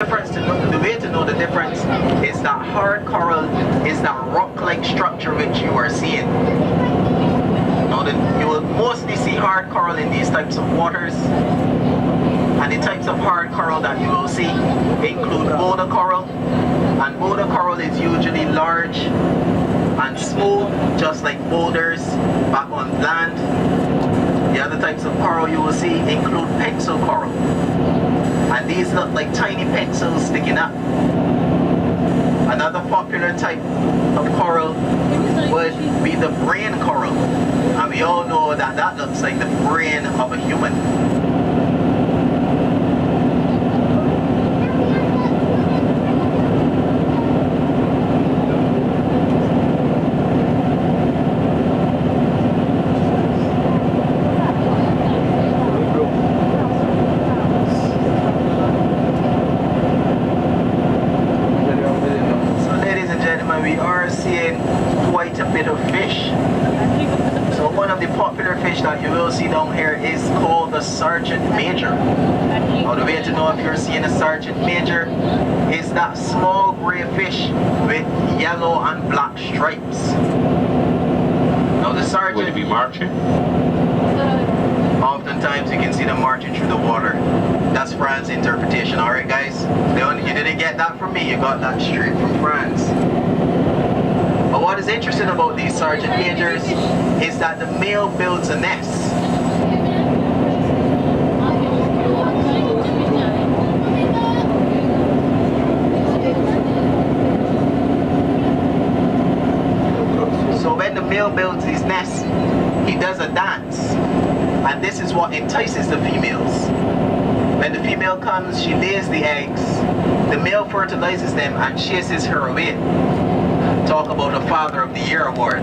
The way to know the difference is that hard coral is that rock-like structure which you are seeing. Now you will mostly see hard coral in these types of waters, and the types of hard coral that you will see include boulder coral, and boulder coral is usually large and smooth, just like boulders back on land. The other types of coral you will see include pencil coral, and these look like tiny pencils sticking up. Another popular type of coral would be the brain coral, and we all know that that looks like the brain of a human. We are seeing quite a bit of fish. So one of the popular fish that you will see down here is called the sergeant major. Now the way to know if you're seeing a sergeant major is that small gray fish with yellow and black stripes. Now the sergeant... Will it be marching? Oftentimes you can see them marching through the water. That's France's interpretation. Alright guys, you didn't get that from me, you got that straight from France. But what is interesting about these sergeant majors is that the male builds a nest. So when the male builds his nest, he does a dance, and this is what entices the females. When the female comes, she lays the eggs, the male fertilizes them and chases her away. Talk about a Father of the Year award.